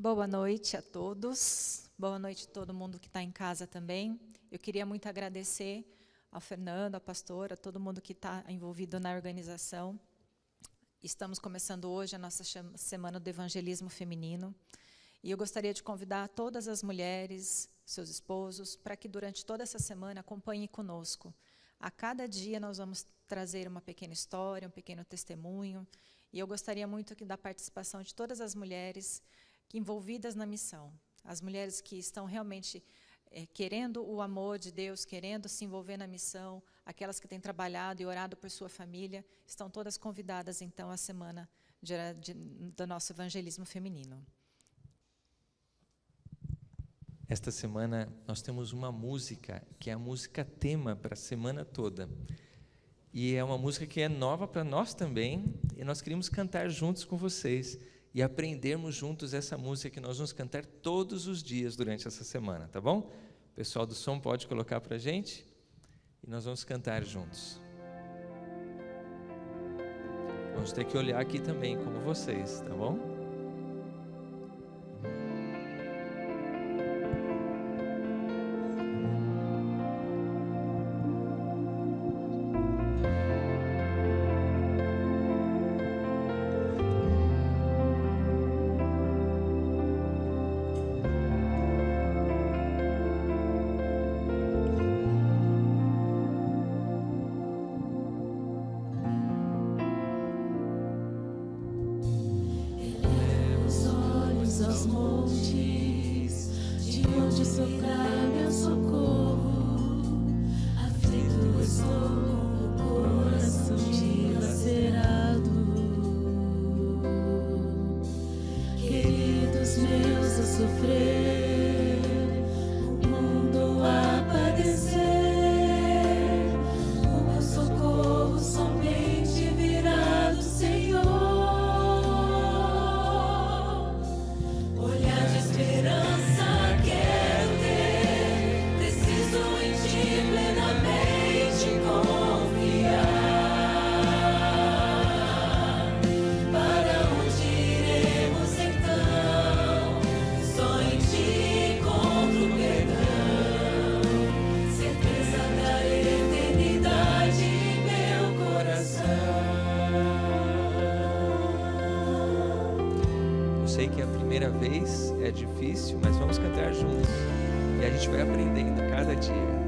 Boa noite a todos, boa noite a todo mundo que está em casa também. Eu queria muito agradecer ao Fernando, à pastora, a todo mundo que está envolvido na organização. Estamos começando hoje a nossa Semana do Evangelismo Feminino. E eu gostaria de convidar todas as mulheres, seus esposos, para que durante toda essa semana acompanhem conosco. A cada dia nós vamos trazer uma pequena história, um pequeno testemunho. E eu gostaria muito da participação de todas as mulheres envolvidas na missão. As mulheres que estão realmente querendo o amor de Deus, querendo se envolver na missão, aquelas que têm trabalhado e orado por sua família, estão todas convidadas, então, à semana do nosso evangelismo feminino. Esta semana nós temos uma música, que é a música tema para a semana toda. E é uma música que é nova para nós também, e nós queríamos cantar juntos com vocês e aprendermos juntos essa música que nós vamos cantar todos os dias durante essa semana, tá bom? O pessoal do som pode colocar para a gente e nós vamos cantar juntos. Vamos ter que olhar aqui também, como vocês, tá bom? Aos montes, de onde soprar meu socorro, aflito estou com o coração dilacerado. Queridos meus a sofrer, o mundo a padecer, o meu socorro somente virá do Senhor. Esperança quero ter, preciso em ti plenamente confiar. Para onde iremos então? Só em ti encontro perdão, certeza da eternidade em meu coração. Eu sei que é a primeira vez é difícil, mas vamos cantar juntos. E a gente vai aprendendo cada dia.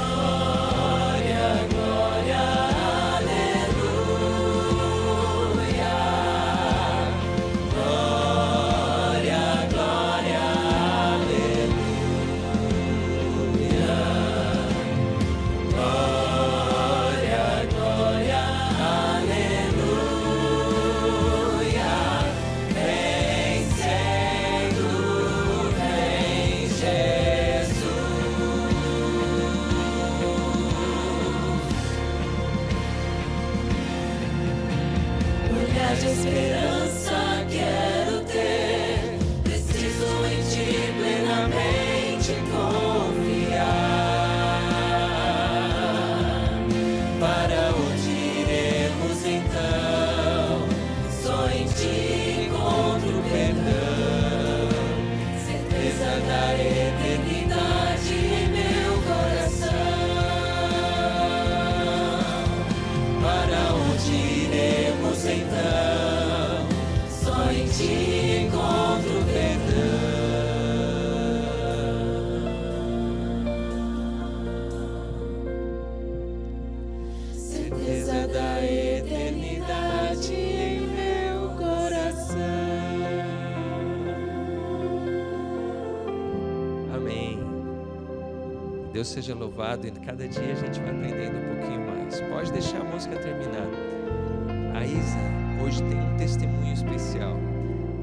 Glória, glória. então, só em ti encontro perdão. Certeza da eternidade em meu coração. Amém. Deus seja louvado, e cada dia a gente vai aprendendo um pouquinho mais. Pode deixar a música terminar. A Isa hoje tem um testemunho especial.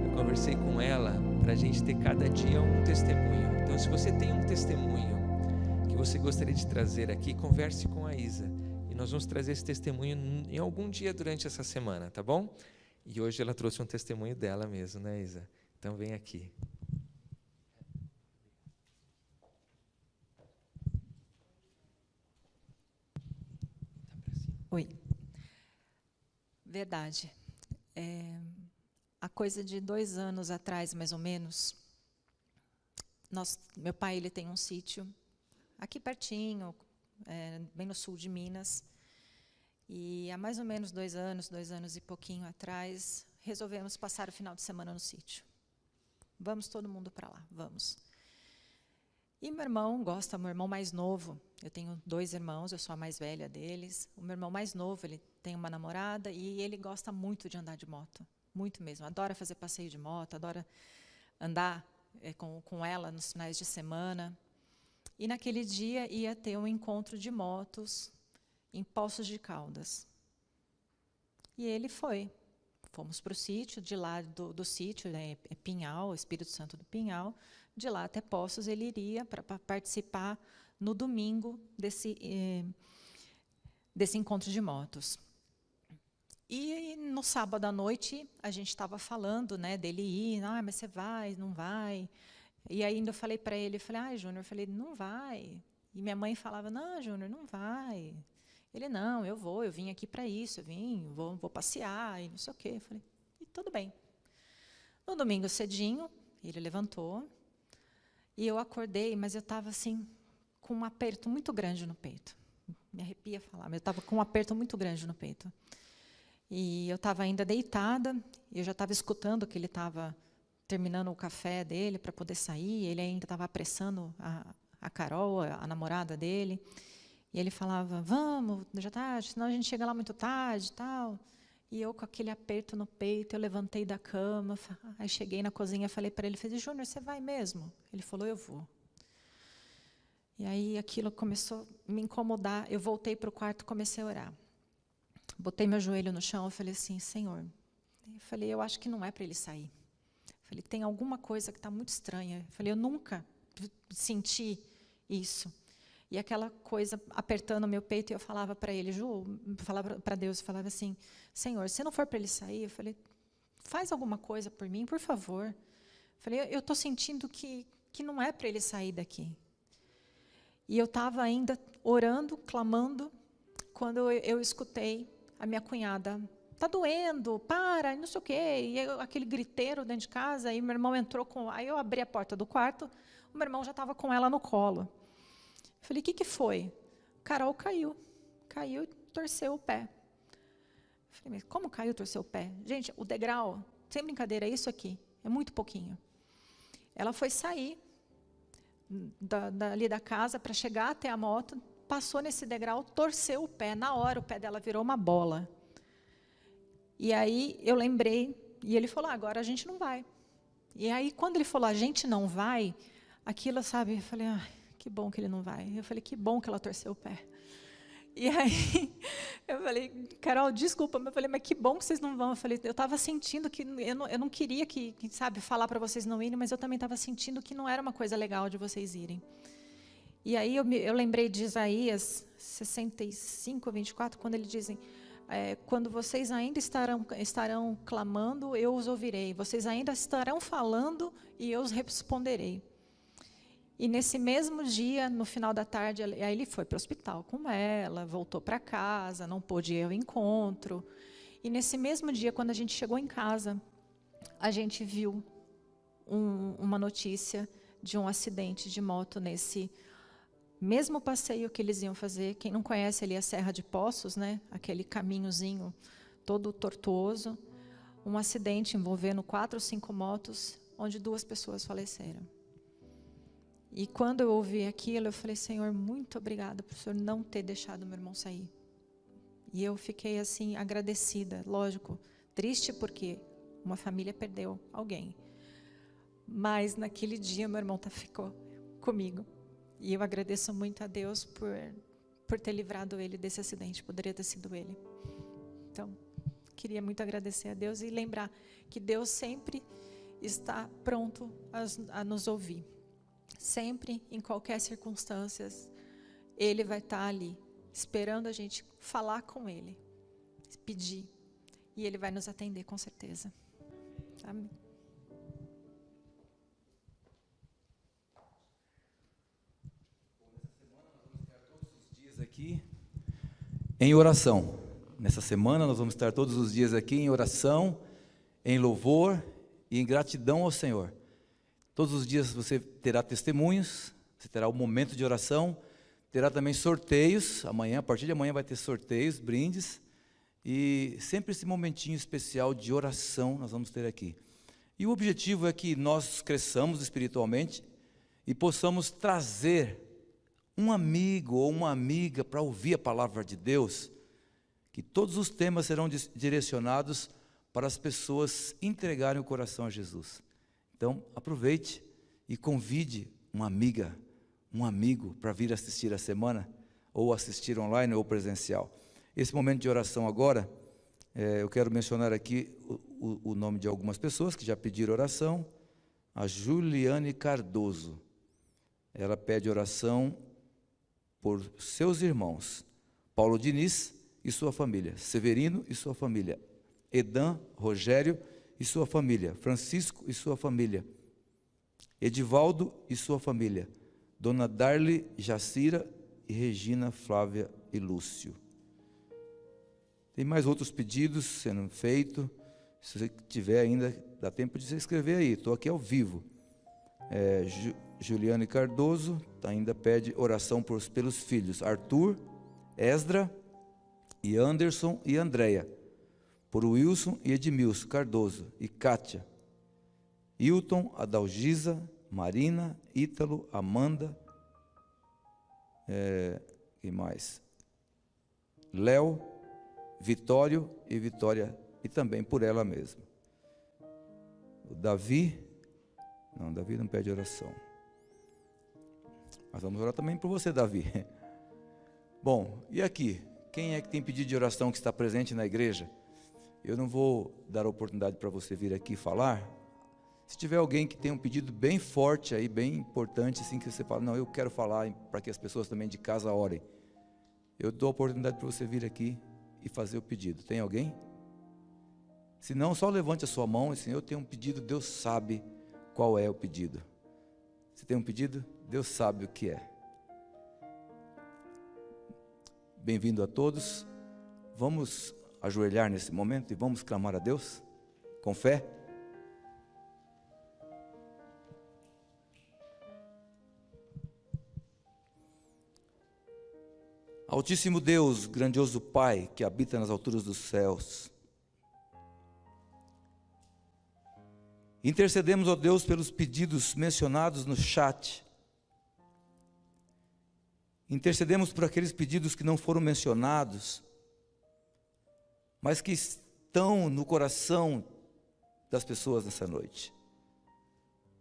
Eu conversei com ela para a gente ter cada dia um testemunho. Então, se você tem um testemunho que você gostaria de trazer aqui, converse com a Isa. E nós vamos trazer esse testemunho em algum dia durante essa semana, tá bom? E hoje ela trouxe um testemunho dela mesmo, né, Isa? Então, vem aqui. Oi. Verdade. Há coisa de 2 anos atrás, mais ou menos, meu pai ele tem um sítio aqui pertinho, bem no sul de Minas. E há mais ou menos 2 anos e pouquinho atrás, resolvemos passar o final de semana no sítio. Vamos todo mundo para lá, vamos. E meu irmão mais novo, eu tenho 2 irmãos, eu sou a mais velha deles. O meu irmão mais novo, ele tem uma namorada e ele gosta muito de andar de moto, muito mesmo. Adora fazer passeio de moto, adora andar com ela nos finais de semana. E naquele dia ia ter um encontro de motos em Poços de Caldas. E ele foi. Fomos para o sítio, de lá do sítio, é Pinhal, Espírito Santo do Pinhal. De lá até Poços ele iria para participar no domingo desse encontro de motos. E no sábado à noite a gente estava falando, né, dele ir, mas você vai, não vai? E ainda eu falei para ele, Júnior, não vai. E minha mãe falava, não, Júnior, não vai. Ele, não, eu vou, eu vim aqui para isso, vou passear e não sei o quê. Eu falei, e tudo bem. No domingo cedinho, ele levantou e eu acordei, mas eu estava assim, com um aperto muito grande no peito. Me arrepia falar, mas eu estava com um aperto muito grande no peito. E eu estava ainda deitada, eu já estava escutando que ele estava terminando o café dele para poder sair, ele ainda estava apressando a Carol, a namorada dele. E ele falava, vamos, já tarde, senão a gente chega lá muito tarde e tal. E eu, com aquele aperto no peito, eu levantei da cama, aí cheguei na cozinha e falei para ele, Júnior, você vai mesmo? Ele falou, eu vou. E aí aquilo começou a me incomodar, eu voltei para o quarto e comecei a orar. Botei meu joelho no chão e falei assim, Senhor, eu acho que não é para ele sair. Tem alguma coisa que está muito estranha. Eu nunca senti isso. E aquela coisa apertando o meu peito, e eu falava para ele, falava para Deus, eu falava assim, Senhor, se não for para ele sair, faz alguma coisa por mim, por favor. Eu estou sentindo que não é para ele sair daqui. E eu estava ainda orando, clamando, quando eu escutei a minha cunhada, está doendo, para, não sei o quê. E aquele griteiro dentro de casa, aí meu irmão entrou aí eu abri a porta do quarto, o meu irmão já estava com ela no colo. Eu falei, o que foi? Carol caiu e torceu o pé. Eu falei, mas como caiu e torceu o pé? Gente, o degrau, sem brincadeira, é isso aqui, é muito pouquinho. Ela foi sair ali da casa para chegar até a moto, passou nesse degrau, torceu o pé. Na hora, o pé dela virou uma bola. E aí eu lembrei, e ele falou, agora a gente não vai. E aí, quando ele falou, a gente não vai, aquilo, sabe, eu falei, que bom que ele não vai. Eu falei, que bom que ela torceu o pé. E aí, eu falei, Carol, desculpa, mas eu falei, mas que bom que vocês não vão. Eu estava sentindo que, eu não queria sabe, falar para vocês não irem, mas eu também estava sentindo que não era uma coisa legal de vocês irem. E aí eu lembrei de Isaías 65, 24, quando ele dizem, quando vocês ainda estarão clamando, eu os ouvirei. Vocês ainda estarão falando e eu os responderei. E nesse mesmo dia, no final da tarde, aí ele foi para o hospital com ela, voltou para casa, não pôde ir ao encontro. E nesse mesmo dia, quando a gente chegou em casa, a gente viu uma notícia de um acidente de moto nesse mesmo passeio que eles iam fazer. Quem não conhece ali a Serra de Poços, né? Aquele caminhozinho todo tortuoso, um acidente envolvendo 4 ou 5 motos, onde 2 pessoas faleceram. E quando eu ouvi aquilo, eu falei, Senhor, muito obrigada por o Senhor não ter deixado meu irmão sair. E eu fiquei assim, agradecida, lógico, triste porque uma família perdeu alguém. Mas naquele dia meu irmão ficou comigo. E eu agradeço muito a Deus por ter livrado ele desse acidente, poderia ter sido ele. Então, queria muito agradecer a Deus e lembrar que Deus sempre está pronto a nos ouvir. Sempre, em qualquer circunstância, Ele vai estar ali, esperando a gente falar com Ele, pedir. E Ele vai nos atender com certeza. Amém. Aqui em oração. Nessa semana nós vamos estar todos os dias aqui em oração, em louvor e em gratidão ao Senhor. Todos os dias você terá testemunhos, você terá um momento de oração, terá também sorteios. Amanhã, a partir de amanhã vai ter sorteios, brindes, e sempre esse momentinho especial de oração nós vamos ter aqui. E o objetivo é que nós cresçamos espiritualmente e possamos trazer um amigo ou uma amiga para ouvir a palavra de Deus, que todos os temas serão direcionados para as pessoas entregarem o coração a Jesus. Então, aproveite e convide uma amiga, um amigo para vir assistir a semana, ou assistir online ou presencial. Esse momento de oração agora, eu quero mencionar aqui o nome de algumas pessoas que já pediram oração. A Juliane Cardoso, ela pede oração por seus irmãos, Paulo Diniz e sua família, Severino e sua família, Edan, Rogério e sua família, Francisco e sua família, Edivaldo e sua família, Dona Darli, Jacira e Regina, Flávia e Lúcio. Tem mais outros pedidos sendo feitos. Se você tiver ainda, dá tempo de você escrever aí, estou aqui ao vivo. Juliane Cardoso ainda pede oração pelos filhos Arthur, Esdra e Anderson e Andréia, por Wilson e Edmilson Cardoso e Kátia, Hilton, Adalgisa, Marina, Ítalo, Amanda, e mais? Léo, Vitório e Vitória, e também por ela mesma. O Davi não pede oração. Mas vamos orar também por você, Davi. Bom, e aqui? Quem é que tem pedido de oração que está presente na igreja? Eu não vou dar a oportunidade para você vir aqui falar. Se tiver alguém que tem um pedido bem forte aí, bem importante, assim, que você fala, não, eu quero falar para que as pessoas também de casa orem. Eu dou a oportunidade para você vir aqui e fazer o pedido. Tem alguém? Se não, só levante a sua mão e assim, eu tenho um pedido, Deus sabe qual é o pedido. Você tem um pedido? Deus sabe o que é. Bem-vindo a todos. Vamos ajoelhar nesse momento e vamos clamar a Deus com fé. Altíssimo Deus, grandioso Pai, que habita nas alturas dos céus, intercedemos, ó Deus, pelos pedidos mencionados no chat. Intercedemos por aqueles pedidos que não foram mencionados, mas que estão no coração das pessoas nessa noite.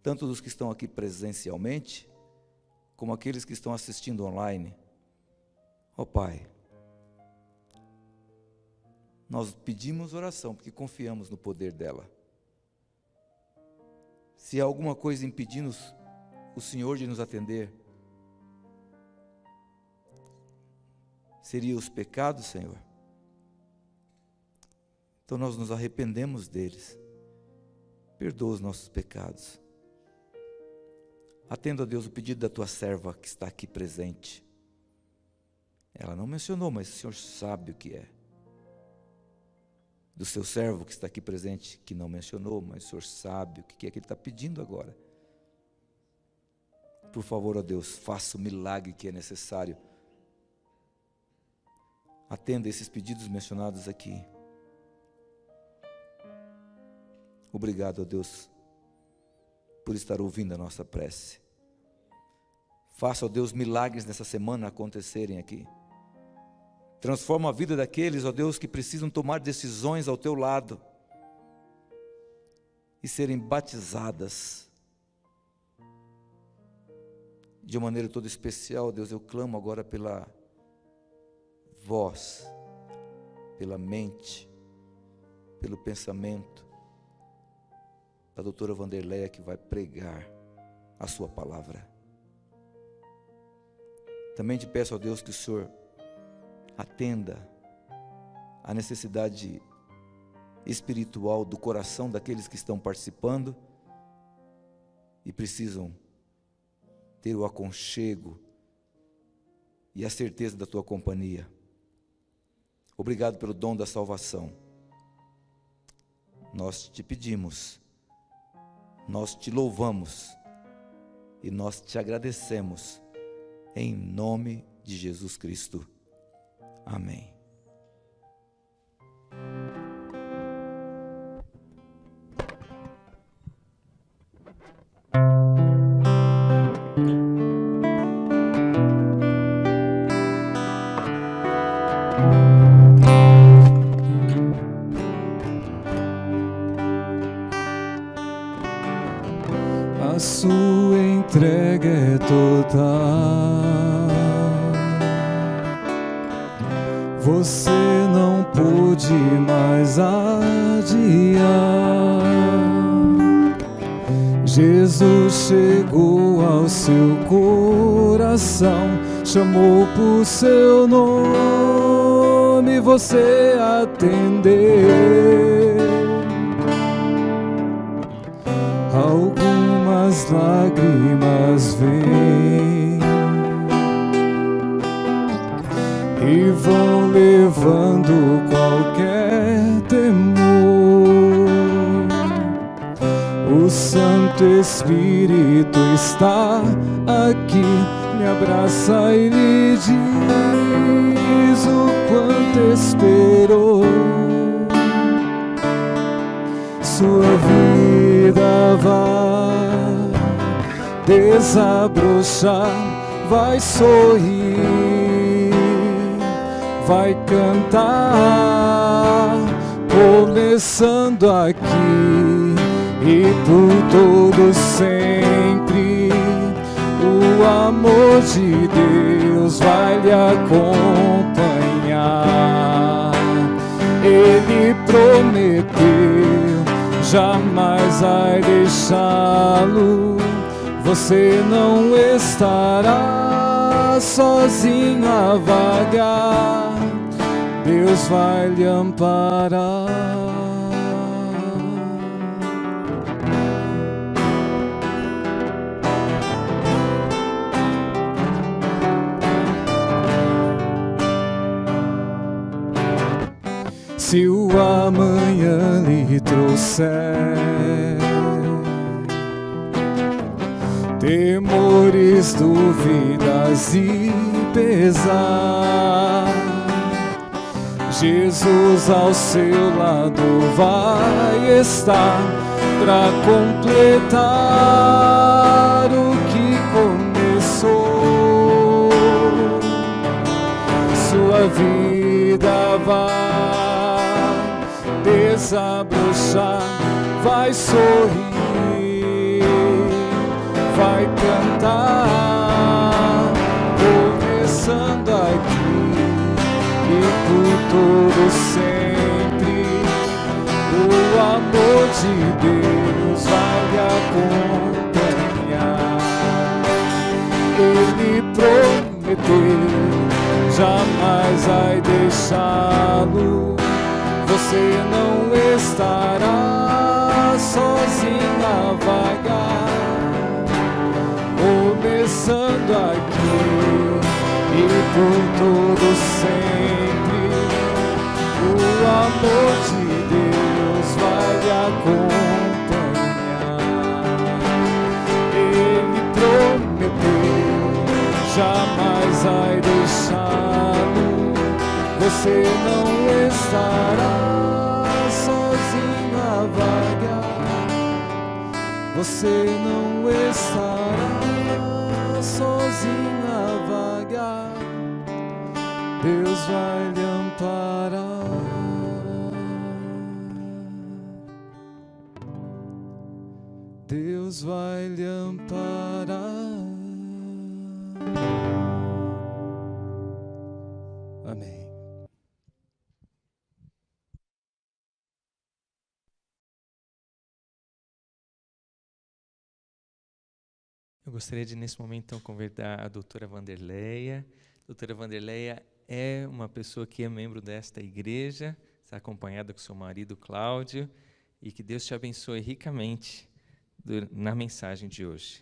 Tanto dos que estão aqui presencialmente, como aqueles que estão assistindo online. Ó Pai, nós pedimos oração porque confiamos no poder dela. Se há alguma coisa impedindo o Senhor de nos atender, seria os pecados, Senhor. Então nós nos arrependemos deles. Perdoa os nossos pecados. Atenda, a Deus, o pedido da tua serva que está aqui presente. Ela não mencionou, mas o Senhor sabe o que é. Do seu servo que está aqui presente, que não mencionou, mas o Senhor sabe o que é que ele está pedindo agora. Por favor, ó Deus, faça o milagre que é necessário. Atenda esses pedidos mencionados aqui. Obrigado, ó Deus, por estar ouvindo a nossa prece. Faça, ó Deus, milagres nessa semana acontecerem aqui. Transforma a vida daqueles, ó Deus, que precisam tomar decisões ao teu lado e serem batizadas. De uma maneira toda especial, Deus, eu clamo agora pela voz, pela mente, pelo pensamento da doutora Vanderleia, que vai pregar a sua palavra. Também te peço, ó Deus, que o Senhor atenda a necessidade espiritual do coração daqueles que estão participando e precisam ter o aconchego e a certeza da tua companhia. Obrigado pelo dom da salvação. Nós te pedimos, nós te louvamos e nós te agradecemos em nome de Jesus Cristo. Amém. A sua entrega é total. Você não pôde mais adiar. Jesus chegou ao seu coração, chamou por seu nome, você atendeu. Algumas lágrimas vêm e vão levando qualquer temor. O Santo Espírito está aqui, me abraça e lhe diz o quanto esperou. Sua vida vai desabrochar, vai sorrir, vai cantar, começando aqui e por todo sempre. O amor de Deus vai lhe acompanhar. Ele prometeu, jamais vai deixá-lo. Você não estará sozinho a vagar. Deus vai lhe amparar. Se o amanhã lhe trouxer temores, dúvidas e pesar, Jesus ao seu lado vai estar para completar o que começou. Sua vida vai desabrochar, vai sorrir, vai cantar, começando aqui e por todo sempre. O amor de Deus vai lhe acompanhar. Ele prometeu, jamais vai deixá-lo. Você não estará sozinho a vagar, começando aqui e por todo sempre. O amor de Deus vai lhe acompanhar. Ele prometeu, jamais vai deixá-lo. Você não estará sozinho a vagar. você não estará sozinha a vagar. Deus vai lhe amparar. Deus vai lhe amparar. Amém. Eu gostaria de, nesse momento, então, convidar a doutora Vanderleia. A doutora Vanderleia é uma pessoa que é membro desta igreja, está acompanhada com seu marido Cláudio, e que Deus te abençoe ricamente na mensagem de hoje.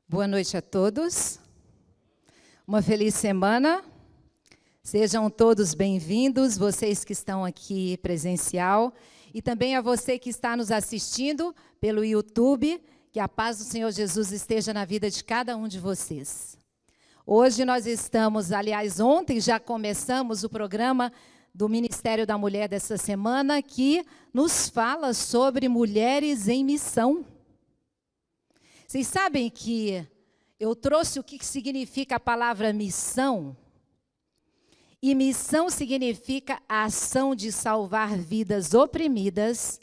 Boa noite a todos. Uma feliz semana. Sejam todos bem-vindos, vocês que estão aqui presencial, e também a você que está nos assistindo pelo YouTube. Que a paz do Senhor Jesus esteja na vida de cada um de vocês. Hoje nós estamos, aliás, ontem já começamos o programa do Ministério da Mulher dessa semana, que nos fala sobre mulheres em missão. Vocês sabem que eu trouxe o que significa a palavra missão? E missão significa a ação de salvar vidas oprimidas,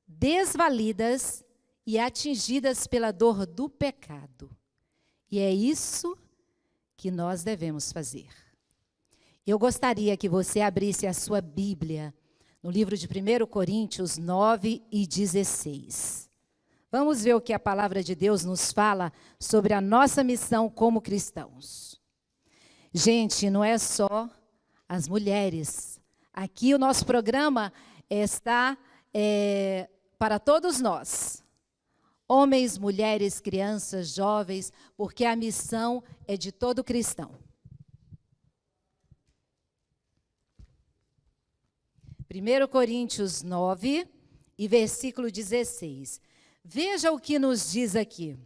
desvalidas e atingidas pela dor do pecado. E é isso que nós devemos fazer. Eu gostaria que você abrisse a sua Bíblia no livro de 1 Coríntios 9 e 16. Vamos ver o que a palavra de Deus nos fala sobre a nossa missão como cristãos. Gente, não é só as mulheres. Aqui o nosso programa está para todos nós. Homens, mulheres, crianças, jovens, porque a missão é de todo cristão. 1 Coríntios 9 e versículo 16. Veja o que nos diz aqui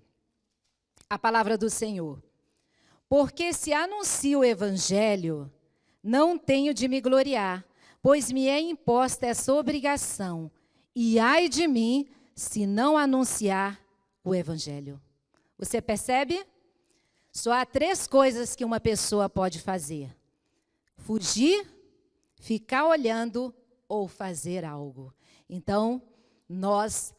a palavra do Senhor. Porque se anuncio o evangelho, não tenho de me gloriar, pois me é imposta essa obrigação, e ai de mim, se não anunciar o evangelho. Você percebe? Só há 3 coisas que uma pessoa pode fazer: fugir, ficar olhando ou fazer algo. Então, nós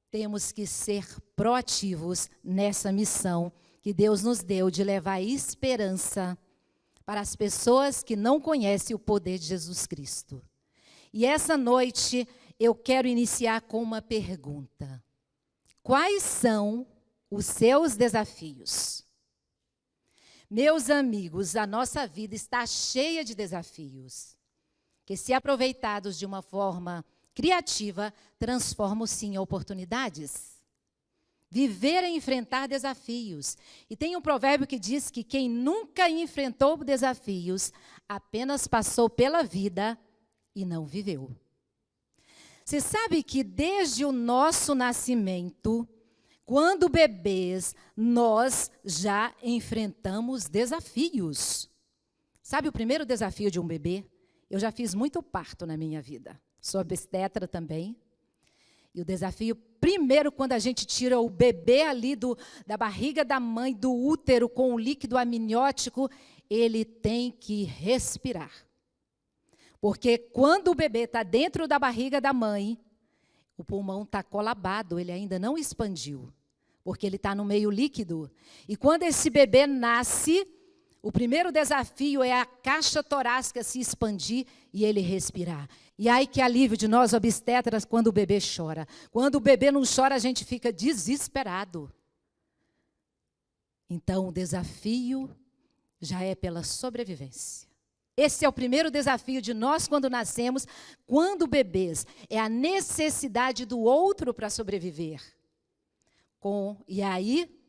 temos que ser proativos nessa missão que Deus nos deu de levar esperança para as pessoas que não conhecem o poder de Jesus Cristo. E essa noite eu quero iniciar com uma pergunta. Quais são os seus desafios? Meus amigos, a nossa vida está cheia de desafios, que, se aproveitados de uma forma criativa, transformam sim em oportunidades. Viver é enfrentar desafios. E tem um provérbio que diz que quem nunca enfrentou desafios, apenas passou pela vida e não viveu. Você sabe que desde o nosso nascimento, quando bebês, nós já enfrentamos desafios. Sabe o primeiro desafio de um bebê? Eu já fiz muito parto na minha vida. Sou obstetra também. E o desafio, primeiro, quando a gente tira o bebê ali da barriga da mãe, do útero, com o líquido amniótico, ele tem que respirar. Porque quando o bebê está dentro da barriga da mãe, o pulmão está colabado, ele ainda não expandiu, porque ele está no meio líquido. E quando esse bebê nasce, o primeiro desafio é a caixa torácica se expandir e ele respirar. E ai que alívio de nós obstetras quando o bebê chora. Quando o bebê não chora, a gente fica desesperado. Então, o desafio já é pela sobrevivência. Esse é o primeiro desafio de nós quando nascemos, quando bebês. É a necessidade do outro para sobreviver. E aí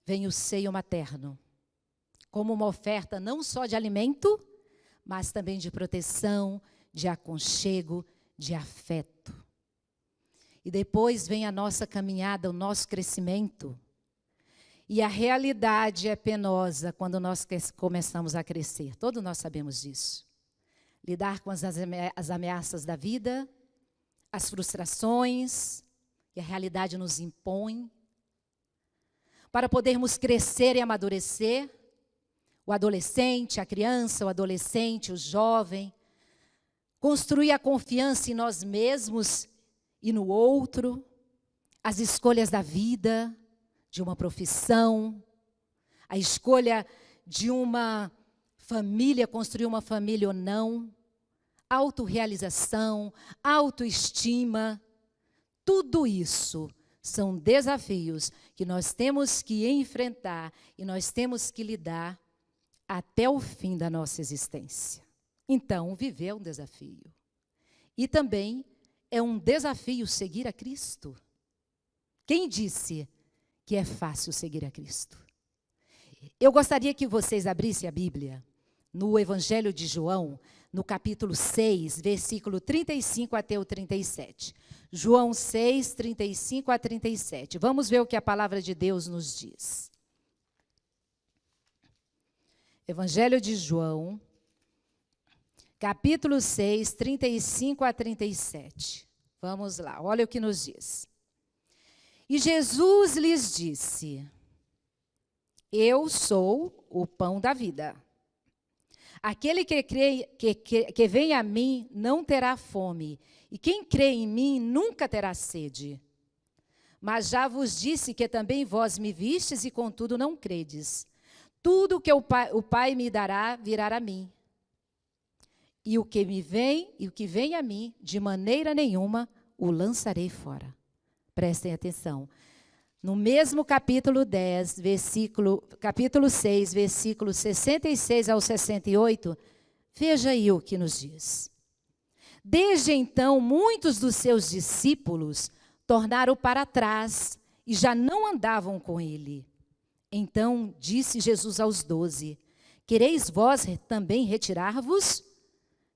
vem o seio materno, como uma oferta não só de alimento, mas também de proteção, de aconchego, de afeto. E depois vem a nossa caminhada, o nosso crescimento. E a realidade é penosa quando nós começamos a crescer. Todos nós sabemos disso. Lidar com as ameaças da vida, as frustrações que a realidade nos impõe, para podermos crescer e amadurecer, o adolescente, a criança, o adolescente, o jovem, construir a confiança em nós mesmos e no outro, as escolhas da vida, de uma profissão, a escolha de uma família, construir uma família ou não, autorrealização, autoestima, tudo isso são desafios que nós temos que enfrentar e nós temos que lidar até o fim da nossa existência. Então, viver é um desafio. E também é um desafio seguir a Cristo. Quem disse que é fácil seguir a Cristo? Eu gostaria que vocês abrissem a Bíblia no Evangelho de João, no capítulo 6, versículo 35 até o 37. João 6, 35 a 37. Vamos ver o que a palavra de Deus nos diz. Evangelho de João, capítulo 6, 35 a 37. Vamos lá, olha o que nos diz. E Jesus lhes disse: Eu sou o pão da vida. Aquele que vem a mim não terá fome, e quem crê em mim nunca terá sede. Mas já vos disse que também vós me vistes e contudo não credes. Tudo que o Pai me dará virá a mim. E o que vem a mim, de maneira nenhuma o lançarei fora. Prestem atenção. No mesmo capítulo 10, capítulo 6, versículos 66 ao 68, veja aí o que nos diz. Desde então, muitos dos seus discípulos tornaram para trás e já não andavam com ele. Então disse Jesus aos 12, quereis vós também retirar-vos?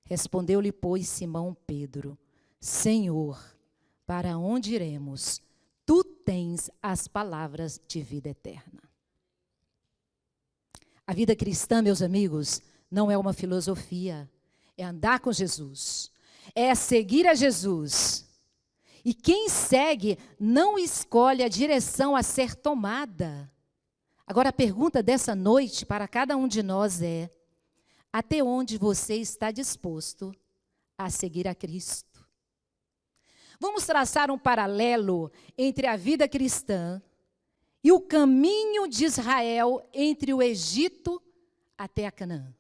Respondeu-lhe, pois, Simão Pedro, Senhor, para onde iremos? Tu tens as palavras de vida eterna. A vida cristã, meus amigos, não é uma filosofia, é andar com Jesus, é seguir a Jesus. E quem segue não escolhe a direção a ser tomada. Agora a pergunta dessa noite para cada um de nós é: até onde você está disposto a seguir a Cristo? Vamos traçar um paralelo entre a vida cristã e o caminho de Israel entre o Egito até a Canaã.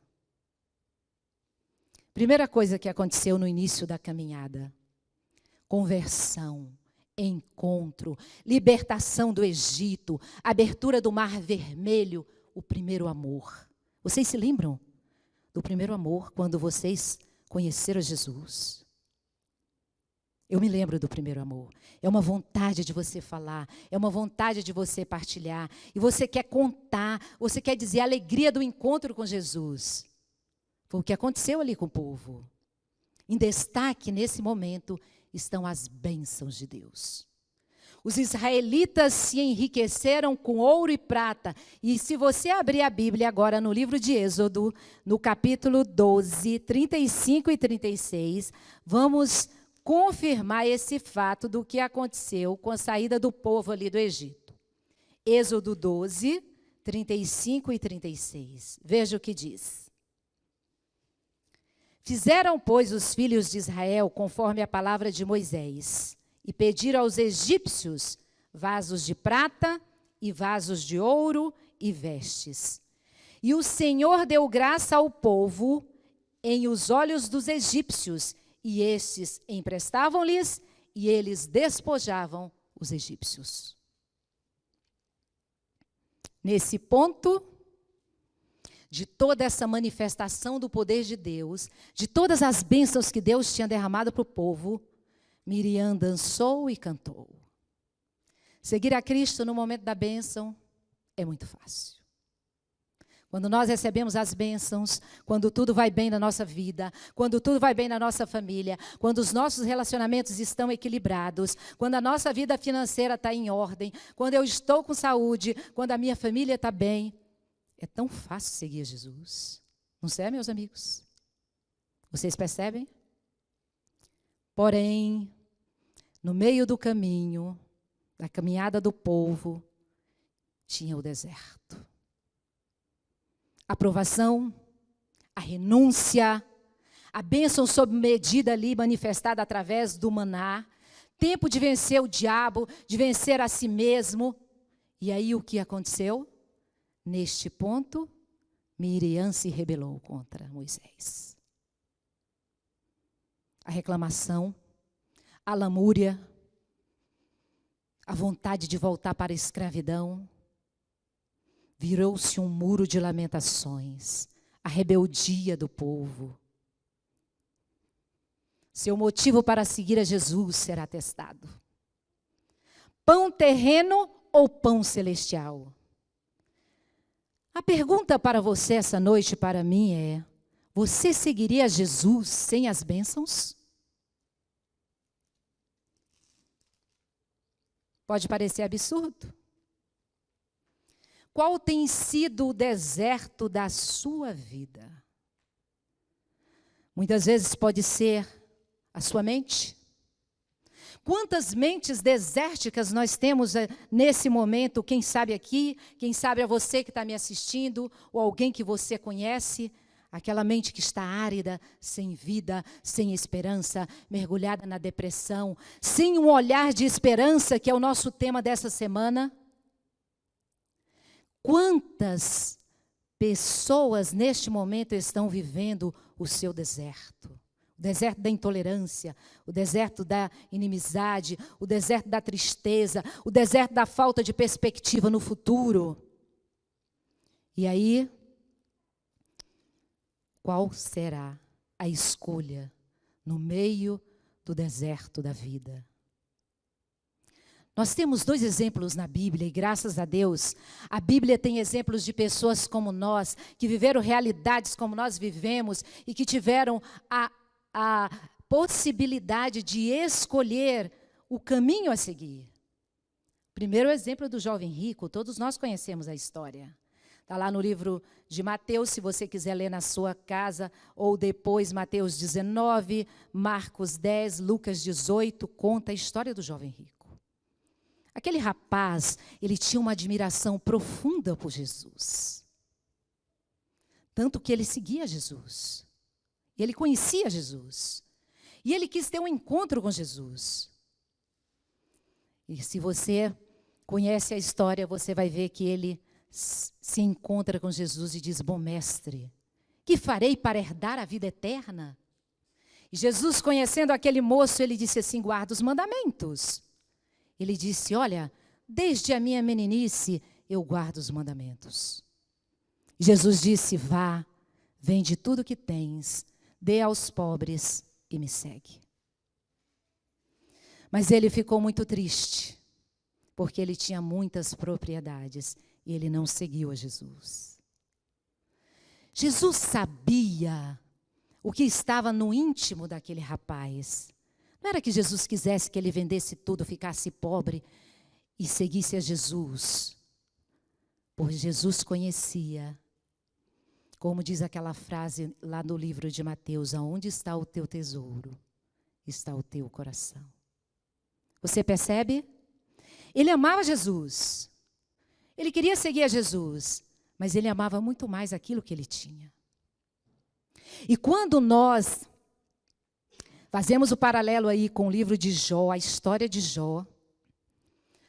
Primeira coisa que aconteceu no início da caminhada: conversão, encontro, libertação do Egito, abertura do Mar Vermelho, o primeiro amor. Vocês se lembram do primeiro amor quando vocês conheceram Jesus? Eu me lembro do primeiro amor. É uma vontade de você falar, é uma vontade de você partilhar. E você quer contar, você quer dizer a alegria do encontro com Jesus. Foi o que aconteceu ali com o povo. Em destaque, nesse momento, estão as bênçãos de Deus. Os israelitas se enriqueceram com ouro e prata. E se você abrir a Bíblia agora no livro de Êxodo, no capítulo 12, 35 e 36, vamos confirmar esse fato do que aconteceu com a saída do povo ali do Egito. Êxodo 12, 35 e 36. Veja o que diz. Fizeram, pois, os filhos de Israel conforme a palavra de Moisés, e pediram aos egípcios vasos de prata e vasos de ouro e vestes. E o Senhor deu graça ao povo em os olhos dos egípcios, e estes emprestavam-lhes, e eles despojavam os egípcios. Nesse ponto, de toda essa manifestação do poder de Deus, de todas as bênçãos que Deus tinha derramado para o povo, Miriam dançou e cantou. Seguir a Cristo no momento da bênção é muito fácil. Quando nós recebemos as bênçãos, quando tudo vai bem na nossa vida, quando tudo vai bem na nossa família, quando os nossos relacionamentos estão equilibrados, quando a nossa vida financeira está em ordem, quando eu estou com saúde, quando a minha família está bem, é tão fácil seguir Jesus. Não é, meus amigos? Vocês percebem? Porém, no meio do caminho, da caminhada do povo, tinha o deserto. A provação, a renúncia, a bênção sob medida ali manifestada através do maná, tempo de vencer o diabo, de vencer a si mesmo. E aí o que aconteceu? Neste ponto, Miriam se rebelou contra Moisés. A reclamação, a lamúria, a vontade de voltar para a escravidão, virou-se um muro de lamentações, a rebeldia do povo. Seu motivo para seguir a Jesus será testado. Pão terreno ou pão celestial? A pergunta para você essa noite, para mim, é: você seguiria Jesus sem as bênçãos? Pode parecer absurdo. Qual tem sido o deserto da sua vida? Muitas vezes pode ser a sua mente. Quantas mentes desérticas nós temos nesse momento? Quem sabe aqui, quem sabe é você que está me assistindo, ou alguém que você conhece. Aquela mente que está árida, sem vida, sem esperança, mergulhada na depressão, sem um olhar de esperança, que é o nosso tema dessa semana. Quantas pessoas neste momento estão vivendo o seu deserto? O deserto da intolerância, o deserto da inimizade, o deserto da tristeza, o deserto da falta de perspectiva no futuro. E aí, qual será a escolha no meio do deserto da vida? Nós temos 2 exemplos na Bíblia, e graças a Deus, a Bíblia tem exemplos de pessoas como nós, que viveram realidades como nós vivemos, e que tiveram a possibilidade de escolher o caminho a seguir. Primeiro o exemplo do jovem rico, todos nós conhecemos a história. Está lá no livro de Mateus, se você quiser ler na sua casa, ou depois Mateus 19, Marcos 10, Lucas 18, conta a história do jovem rico. Aquele rapaz, ele tinha uma admiração profunda por Jesus. Tanto que ele seguia Jesus. Ele conhecia Jesus. E ele quis ter um encontro com Jesus. E se você conhece a história, você vai ver que ele se encontra com Jesus e diz: bom mestre, que farei para herdar a vida eterna? E Jesus, conhecendo aquele moço, ele disse assim: guarda os mandamentos. Ele disse: olha, desde a minha meninice eu guardo os mandamentos. E Jesus disse: vá, vende tudo que tens, dê aos pobres e me segue. Mas ele ficou muito triste, porque ele tinha muitas propriedades e ele não seguiu a Jesus. Jesus sabia o que estava no íntimo daquele rapaz. Não era que Jesus quisesse que ele vendesse tudo, ficasse pobre e seguisse a Jesus. Pois Jesus conhecia, como diz aquela frase lá no livro de Mateus: aonde está o teu tesouro, está o teu coração. Você percebe? Ele amava Jesus. Ele queria seguir a Jesus, mas ele amava muito mais aquilo que ele tinha. E quando nós fazemos o paralelo aí com o livro de Jó, a história de Jó,